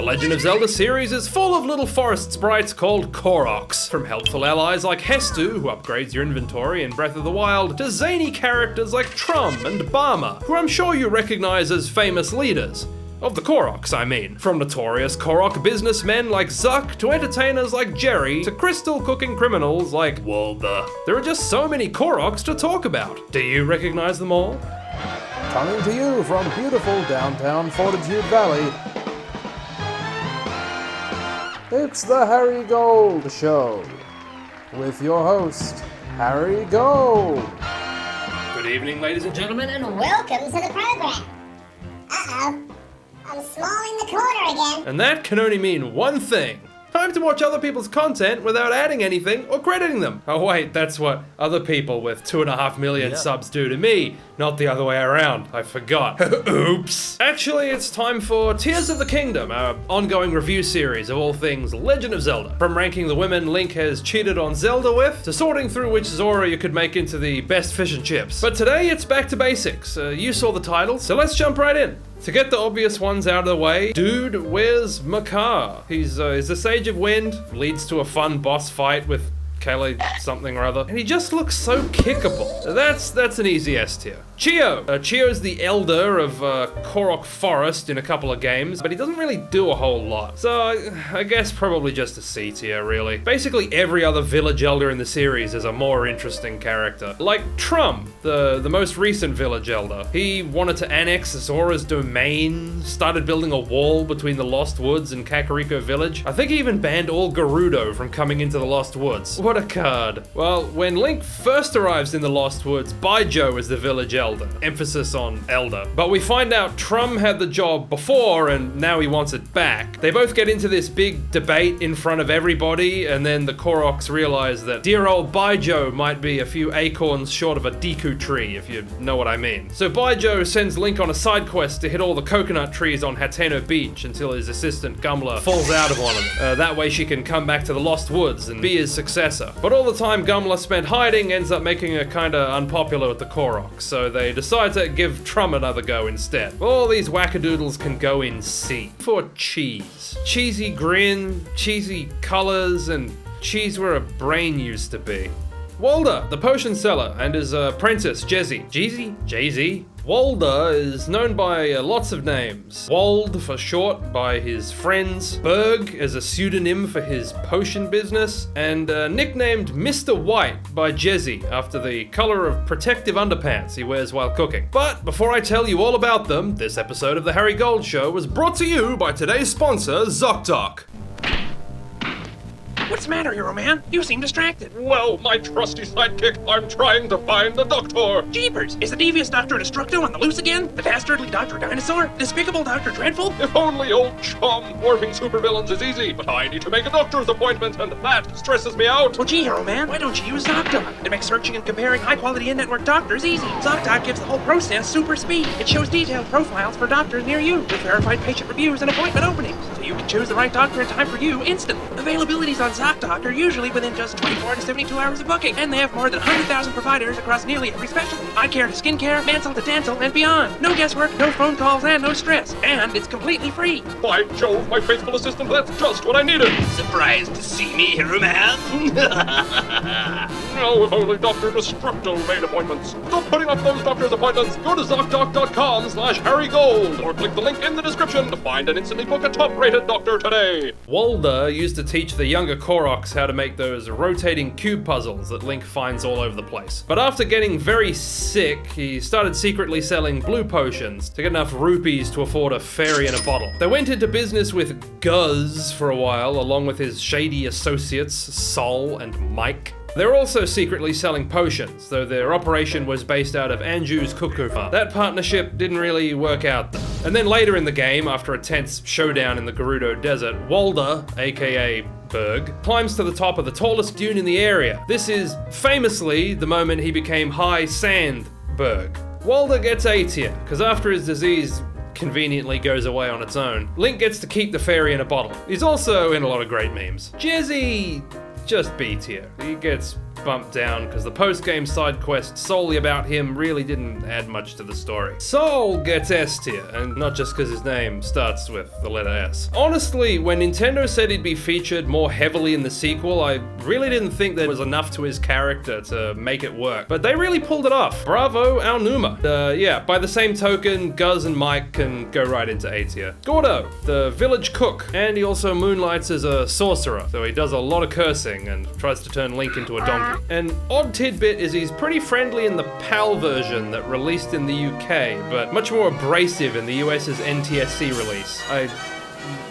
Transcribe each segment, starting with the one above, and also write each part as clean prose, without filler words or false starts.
The Legend of Zelda series is full of little forest sprites called Koroks, from helpful allies like Hestu, who upgrades your inventory in Breath of the Wild, to zany characters like Trum and Obama, who I'm sure you recognize as famous leaders. Of the Koroks, I mean. From notorious Korok businessmen like Zuck, to entertainers like Jerry, to crystal cooking criminals like Walder. There are just so many Koroks to talk about. Do you recognize them all? Coming to you from beautiful downtown Fortitude Valley, it's the Harry Gold Show, with your host, Harry Gold. Good evening, ladies and gentlemen, And welcome to the program. Uh-oh. I'm small in the corner again. and that can only mean one thing. Time to watch other people's content without adding anything or crediting them. Oh wait, that's what other people with 2.5 million subs do to me, not the other way around. I forgot. Oops. Actually, it's time for Tears of the Kingdom, our ongoing review series of all things Legend of Zelda. From ranking the women Link has cheated on Zelda with, to sorting through which Zora you could make into the best fish and chips. But today it's back to basics. You saw the title, so let's jump right in. To get the obvious ones out of the way, dude, where's Makar? He's the Sage of Wind, leads to a fun boss fight with Kaylee something or other, and he just looks so kickable. That's an easy S tier. Chio. Chio's the elder of Korok Forest in a couple of games, but he doesn't really do a whole lot. So I guess probably just a C tier, really. Basically every other village elder in the series is a more interesting character. Like Trum, the most recent village elder. He wanted to annex Zora's domain, started building a wall between the Lost Woods and Kakariko Village. I think he even banned all Gerudo from coming into the Lost Woods. What a card. Well, when Link first arrives in the Lost Woods, Baijo is the village elder. Emphasis on elder. But we find out Trum had the job before and now he wants it back. They both get into this big debate in front of everybody, and then the Koroks realize that dear old Baijo might be a few acorns short of a Deku tree, if you know what I mean. So Baijo sends Link on a side quest to hit all the coconut trees on Hateno Beach until his assistant Gumla falls out of one of them. That way she can come back to the Lost Woods and be his successor. But all the time Gumla spent hiding ends up making her kinda unpopular with the Koroks, so they decide to give Trum another go instead. All these wackadoodles can go in C for cheese. Cheesy grin, cheesy colors, and cheese where a brain used to be. Walder, the potion seller, and his apprentice, Jezi. Jezi? Walder is known by lots of names. Wald for short by his friends, Berg as a pseudonym for his potion business, and nicknamed Mr. White by Jezi after the color of protective underpants he wears while cooking. But before I tell you all about them, this episode of The Harry Gold Show was brought to you by today's sponsor, ZocDoc. What's the matter, hero man? You seem distracted. Well, my trusty sidekick, I'm trying to find the doctor. Jeepers! Is the devious Dr. Destructo on the loose again? The dastardly Dr. Dinosaur? Despicable Dr. Dreadful? If only old chum warping supervillains is easy, but I need to make a doctor's appointment, and that stresses me out. Well, gee, hero man, why don't you use ZocDoc? It makes searching and comparing high-quality in-network doctors easy. ZocDoc gives the whole process super speed. It shows detailed profiles for doctors near you, with verified patient reviews and appointment openings, so you can choose the right doctor in time for you instantly. Availabilities on ZocDoc are usually within just 24 to 72 hours of booking, and they have more than 100,000 providers across nearly every specialty. Eye care to skincare, mansel to dental, and beyond. No guesswork, no phone calls, and no stress. And it's completely free. By Jove, my faithful assistant, that's just what I needed. Surprised to see me, hero man? Now, if only Dr. Destructo made appointments. Stop putting up those doctor's appointments. Go to ZocDoc.com/HarryGold or click the link in the description to find and instantly book a top-rated doctor today. Walder used to teach the younger Koroks how to make those rotating cube puzzles that Link finds all over the place. But after getting very sick, he started secretly selling blue potions to get enough rupees to afford a fairy in a bottle. They went into business with Guz for a while, along with his shady associates, Sol and Mike. They're also secretly selling potions, though their operation was based out of Anju's cuckoo farm. That partnership didn't really work out though. And then later in the game, after a tense showdown in the Gerudo Desert, Walder, aka Berg, climbs to the top of the tallest dune in the area. This is famously the moment he became High Sand Berg. Walder gets A tier, because after his disease conveniently goes away on its own, Link gets to keep the fairy in a bottle. He's also in a lot of great memes. Jezi, just B tier. He gets bumped down because the post-game side quest solely about him really didn't add much to the story. Soul gets S tier, and not just because his name starts with the letter S. Honestly, when Nintendo said he'd be featured more heavily in the sequel, I really didn't think there was enough to his character to make it work, but they really pulled it off. Bravo, Aonuma. Yeah, by the same token, Guz and Mike can go right into A tier. Gordo, the village cook, and he also moonlights as a sorcerer, so he does a lot of cursing and tries to turn Link into a donkey. An odd tidbit is he's pretty friendly in the PAL version that released in the UK, but much more abrasive in the US's NTSC release. I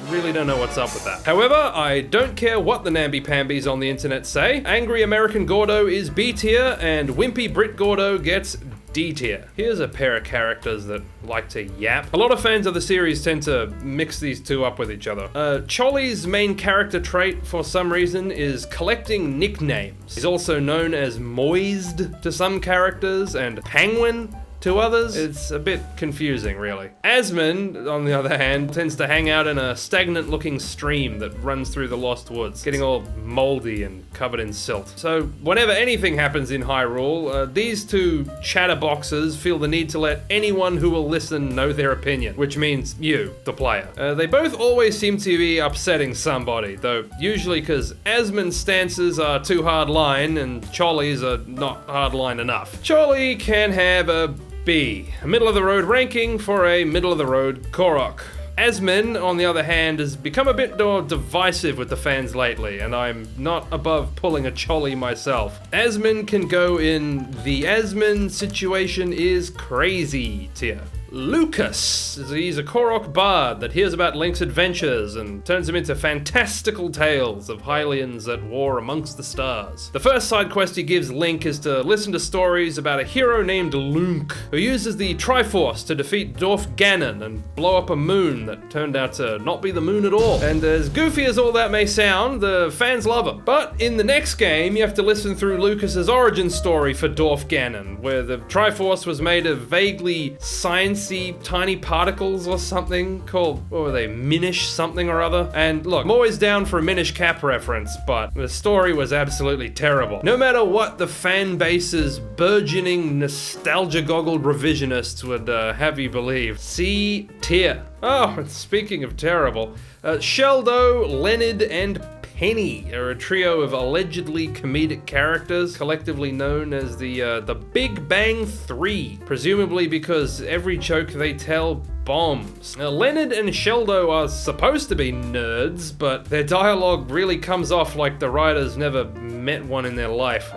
really don't know what's up with that. However, I don't care what the namby-pambies on the internet say. Angry American Gordo is B tier, and Wimpy Brit Gordo gets D tier. Here's a pair of characters that like to yap. A lot of fans of the series tend to mix these two up with each other. Cholly's main character trait, for some reason, is collecting nicknames. He's also known as Moist to some characters and Penguin to others. It's a bit confusing, really. Asmund, on the other hand, tends to hang out in a stagnant-looking stream that runs through the Lost Woods, getting all moldy and covered in silt. So whenever anything happens in Hyrule, these two chatterboxes feel the need to let anyone who will listen know their opinion, which means you, the player. They both always seem to be upsetting somebody, though usually because Asmund's stances are too hardline and Cholly's are not hardline enough. Cholly can have a B, a middle-of-the-road ranking for a middle-of-the-road Korok. Asmund, on the other hand, has become a bit more divisive with the fans lately, and I'm not above pulling a Cholly myself. Asmund can go in the Asmund situation is crazy tier. Lucas, he's a Korok bard that hears about Link's adventures and turns him into fantastical tales of Hylians at war amongst the stars. The first side quest he gives Link is to listen to stories about a hero named Lunk, who uses the Triforce to defeat Dorf Ganon and blow up a moon that turned out to not be the moon at all. And as goofy as all that may sound, the fans love him. But in the next game, you have to listen through Lucas's origin story for Dorf Ganon, where the Triforce was made of vaguely science tiny particles or something called, what were they, Minish something or other? And look, I'm always down for a Minish Cap reference, but the story was absolutely terrible. No matter what the fan base's burgeoning nostalgia-goggled revisionists would have you believe. C tier. Oh, and speaking of terrible, Sheldo, Leonard, and Penny are a trio of allegedly comedic characters, collectively known as the Big Bang 3, presumably because every joke they tell bombs. Now, Leonard and Sheldo are supposed to be nerds, but their dialogue really comes off like the writers never met one in their life.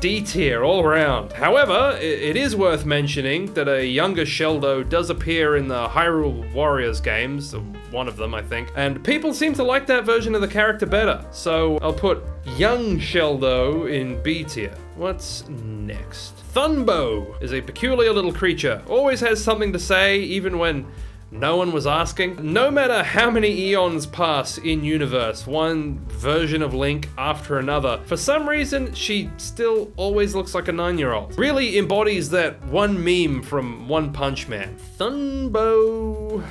D tier all around. However, it is worth mentioning that a younger Sheldo does appear in the Hyrule Warriors games, one of them I think, and people seem to like that version of the character better, so I'll put young Sheldo in B tier. What's next? Thunderbo is a peculiar little creature, always has something to say even when no one was asking. No matter how many eons pass in universe, one version of Link after another, for some reason she still always looks like a 9-year-old. Really embodies that one meme from One Punch Man. Thunderbo,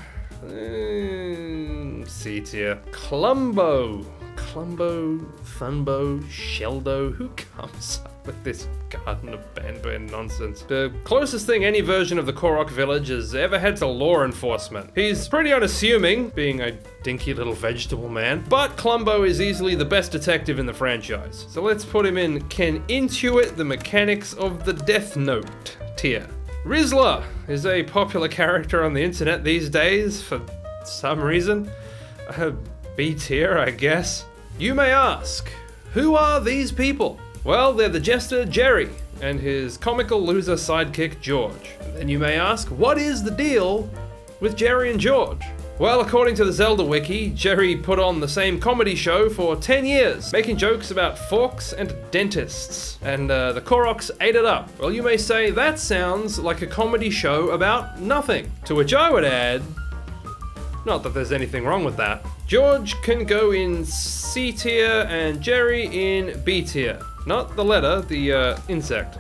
C tier. Clumbo, Thunderbo, Sheldo, who comes up with this Garden of Banban nonsense? The closest thing any version of the Korok village has ever had to law enforcement. He's pretty unassuming, being a dinky little vegetable man, but Clumbo is easily the best detective in the franchise. So let's put him in can intuit the mechanics of the Death Note tier. Rizla is a popular character on the internet these days for some reason. B tier, I guess. You may ask, who are these people? Well, they're the jester Jerry and his comical loser sidekick George. And then you may ask, what is the deal with Jerry and George? Well, according to the Zelda wiki, Jerry put on the same comedy show for 10 years, making jokes about forks and dentists, and the Koroks ate it up. Well, you may say, that sounds like a comedy show about nothing. To which I would add, not that there's anything wrong with that. George can go in C tier and Jerry in B tier. Not the letter, the insect.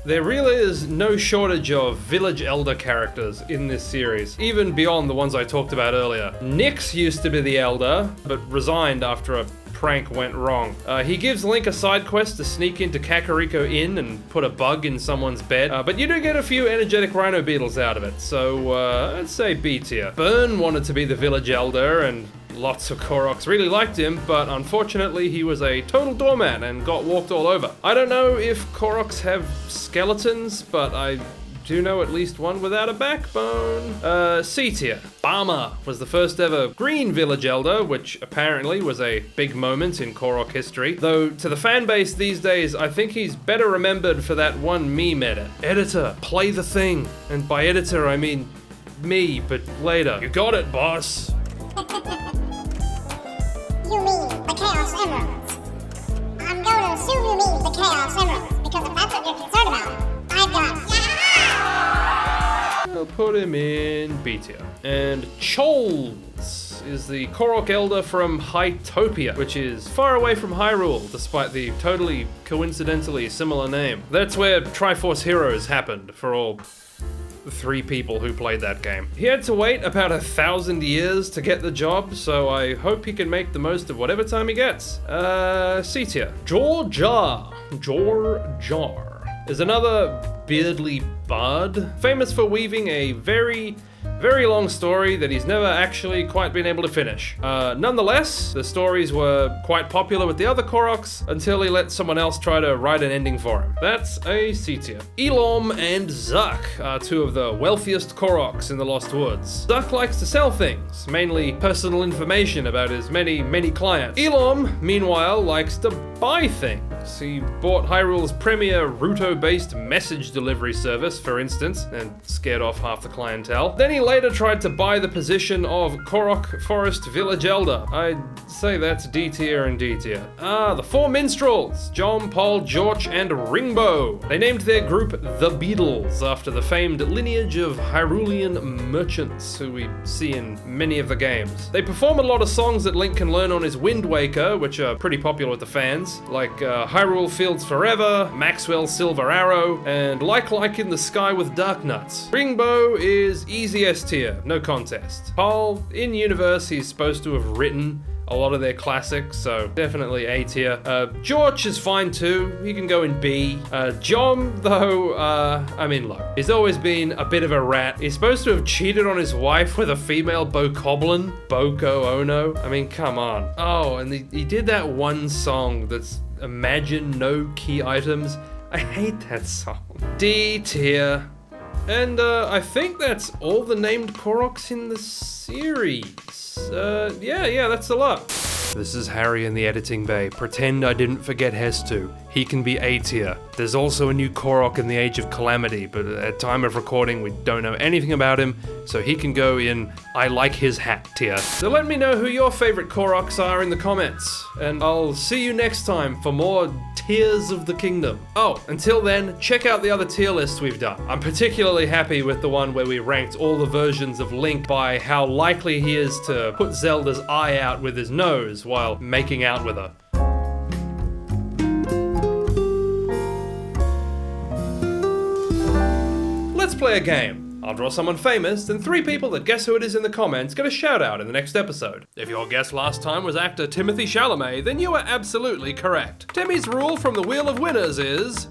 There really is no shortage of village elder characters in this series, even beyond the ones I talked about earlier. Nyx used to be the elder, but resigned after a prank went wrong. He gives Link a side quest to sneak into Kakariko Inn and put a bug in someone's bed, but you do get a few energetic rhino beetles out of it, so I'd say B tier. Burn wanted to be the village elder, and lots of Koroks really liked him, but unfortunately he was a total doormat and got walked all over. I don't know if Koroks have skeletons, but I do know at least one without a backbone. C tier. Obama was the first ever green village elder, which apparently was a big moment in Korok history. Though to the fan base these days, I think he's better remembered for that one meme edit. Editor, play the thing. And by editor, I mean me, but later. You got it, boss. You mean the Chaos Emeralds? I'm going to assume you mean the Chaos Emeralds, because if that's what you're concerned about, I've got... I'll put him in B tier. And Chols is the Korok Elder from Hytopia, which is far away from Hyrule, despite the totally coincidentally similar name. That's where Triforce Heroes happened for all 3 people who played that game. He had to wait about 1,000 years to get the job, so I hope he can make the most of whatever time he gets. C tier. Jor Jar is another beardly bard, famous for weaving a very long story that he's never actually quite been able to finish. Nonetheless, the stories were quite popular with the other Koroks until he let someone else try to write an ending for him. That's a C tier. Elom and Zuck are 2 of the wealthiest Koroks in the Lost Woods. Zuck likes to sell things, mainly personal information about his many clients. Elom, meanwhile, likes to buy things. He bought Hyrule's premier Ruto-based message delivery service, for instance, and scared off half the clientele. Then he later tried to buy the position of Korok Forest Village Elder. I'd say that's D tier and D tier. The 4 minstrels, John, Paul, George, and Ringbo. They named their group the Beatles after the famed lineage of Hyrulean merchants who we see in many of the games. They perform a lot of songs that Link can learn on his Wind Waker, which are pretty popular with the fans, like Hyrule Fields Forever, Maxwell's Silver Arrow, and Like in the Sky with Dark Nuts. Ringbo is easy S tier, no contest. Paul, in universe, he's supposed to have written a lot of their classics, so definitely A tier. George is fine too, he can go in B. John, though, I'm in low. He's always been a bit of a rat. He's supposed to have cheated on his wife with a female bokoblin, Boko Ono. I mean, come on. Oh, and he did that one song that's Imagine No Key Items. I hate that song. D tier. And I think that's all the named Koroks in the series. Yeah, that's a lot. This is Harry in the editing bay. Pretend I didn't forget Hestu. He can be A tier. There's also a new Korok in the Age of Calamity, but at time of recording we don't know anything about him, so he can go in I like his hat tier. So let me know who your favorite Koroks are in the comments, and I'll see you next time for more Tears of the Kingdom. Oh, until then, check out the other tier lists we've done. I'm particularly happy with the one where we ranked all the versions of Link by how likely he is to put Zelda's eye out with his nose while making out with her. Let's play a game. I'll draw someone famous, and 3 people that guess who it is in the comments get a shout out in the next episode. If your guess last time was actor Timothée Chalamet, then you are absolutely correct. Timmy's rule from the Wheel of Winners is...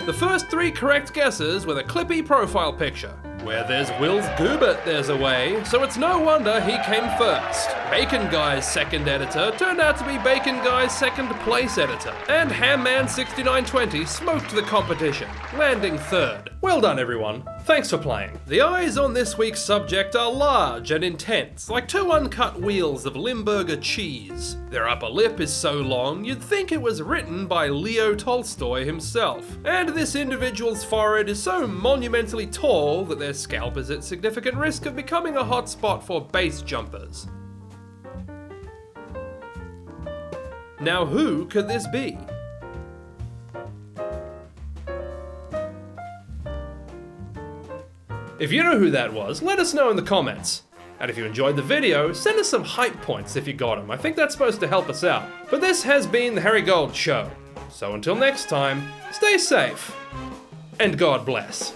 the first 3 correct guesses with a clippy profile picture. Where there's Will's Goobert, there's a way, so it's no wonder he came first. Bacon Guy's second editor turned out to be Bacon Guy's second place editor. And Hamman6920 smoked the competition, landing third. Well done, everyone. Thanks for playing. The eyes on this week's subject are large and intense, like 2 uncut wheels of Limburger cheese. Their upper lip is so long, you'd think it was written by Leo Tolstoy himself. And this individual's forehead is so monumentally tall that their scalp is at significant risk of becoming a hotspot for base jumpers. Now who could this be? If you know who that was, let us know in the comments. And if you enjoyed the video, send us some hype points if you got them. I think that's supposed to help us out. But this has been the Harry Gold Show. So until next time, stay safe, and God bless.